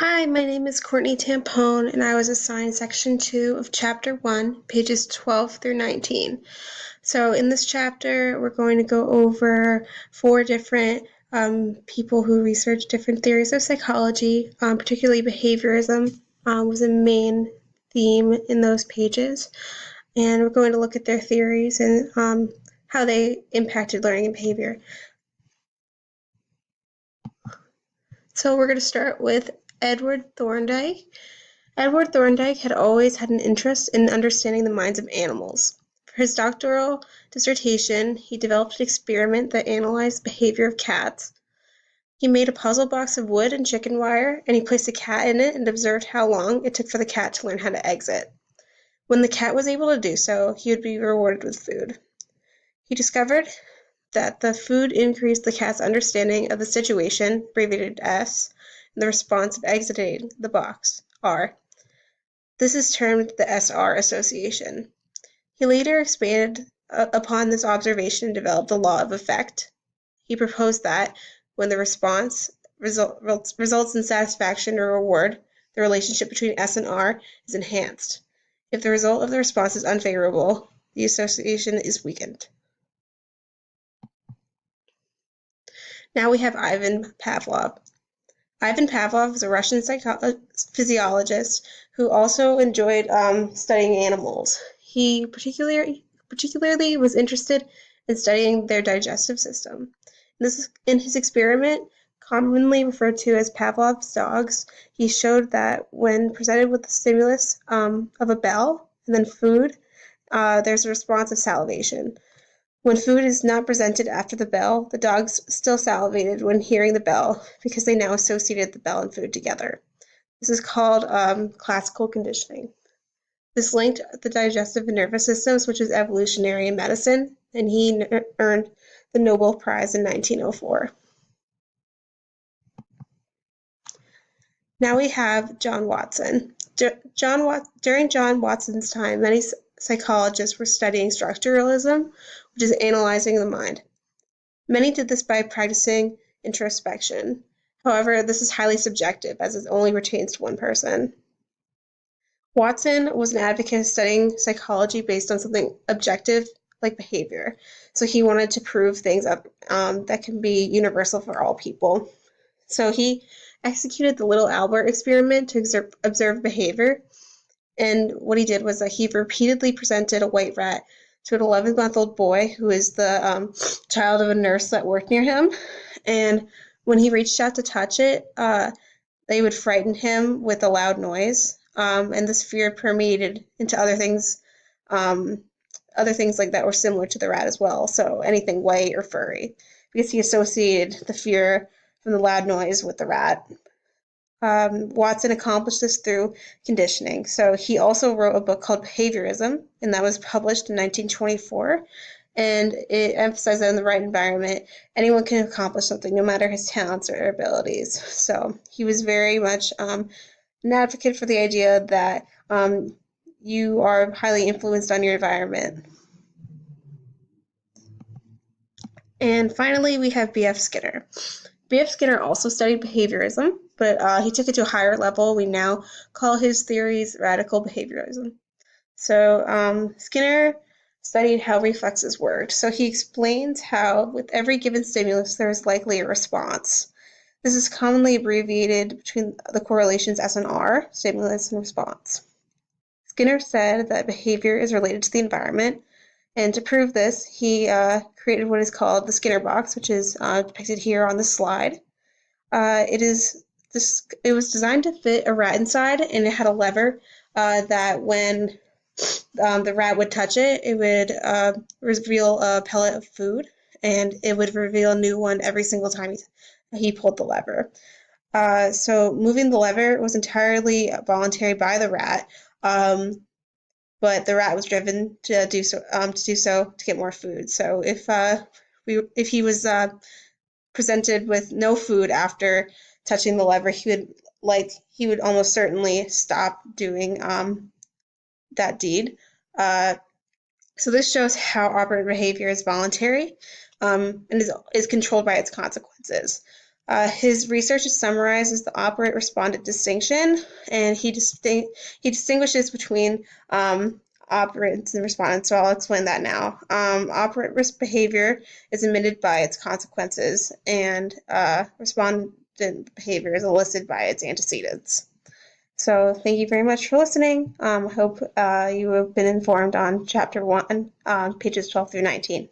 Hi, my name is Courtney Tampone, and I was assigned Section 2 of Chapter 1, pages 12 through 19. So, in this chapter, we're going to go over four different people who research different theories of psychology, particularly behaviorism was a main theme in those pages. And we're going to look at their theories and how they impacted learning and behavior. So, we're going to start with Edward Thorndike. Edward Thorndike had always had an interest in understanding the minds of animals. For his doctoral dissertation, he developed an experiment that analyzed the behavior of cats. He made a puzzle box of wood and chicken wire, and he placed a cat in it and observed how long it took for the cat to learn how to exit. When the cat was able to do so, he would be rewarded with food. He discovered that the food increased the cat's understanding of the situation, abbreviated S, and the response of exiting the box, R. This is termed the SR association. He later expanded upon this observation and developed the law of effect. He proposed that when the response results in satisfaction or reward, the relationship between S and R is enhanced. If the result of the response is unfavorable, the association is weakened. Now we have Ivan Pavlov. Ivan Pavlov was a Russian physiologist who also enjoyed studying animals. He particularly was interested in studying their digestive system. In his experiment, commonly referred to as Pavlov's dogs, he showed that when presented with the stimulus of a bell and then food, there's a response of salivation. When food is not presented after the bell, the dogs still salivated when hearing the bell because they now associated the bell and food together. This is called classical conditioning. This linked the digestive and nervous systems, which is evolutionary in medicine, and he earned the Nobel Prize in 1904. Now we have John Watson. During John Watson's time, many psychologists were studying structuralism, which is analyzing the mind. Many did this by practicing introspection. However, this is highly subjective as it only pertains to one person. Watson was an advocate of studying psychology based on something objective like behavior. So he wanted to prove things that can be universal for all people. So he executed the Little Albert experiment to observe behavior. And what he did was that he repeatedly presented a white rat to an 11-month-old boy who is the child of a nurse that worked near him. And when he reached out to touch it, they would frighten him with a loud noise. And this fear permeated into other things like that were similar to the rat as well. So anything white or furry, because he associated the fear from the loud noise with the rat. Watson accomplished this through conditioning. So he also wrote a book called Behaviorism, and that was published in 1924. And it emphasized that in the right environment, anyone can accomplish something, no matter his talents or abilities. So he was very much an advocate for the idea that you are highly influenced on your environment. And finally, we have B.F. Skinner. B.F. Skinner also studied behaviorism, but he took it to a higher level. We now call his theories radical behaviorism. So Skinner studied how reflexes worked. So he explains how with every given stimulus, there is likely a response. This is commonly abbreviated between the correlations S and R, stimulus and response. Skinner said that behavior is related to the environment, and to prove this, he created what is called the Skinner box, which is depicted here on the slide. It was designed to fit a rat inside, and it had a lever that when the rat would touch it, it would reveal a pellet of food, and it would reveal a new one every single time he pulled the lever. So moving the lever was entirely voluntary by the rat, but the rat was driven to do so to get more food. So if he was presented with no food after touching the lever, he would almost certainly stop doing that deed. So this shows how operant behavior is voluntary and is controlled by its consequences. His research is summarized as the operant-respondent distinction, and he distinguishes between operants and respondents, so I'll explain that now. Operant risk behavior is emitted by its consequences, and respondent behavior is elicited by its antecedents. So thank you very much for listening. I hope you have been informed on Chapter 1, pages 12 through 19.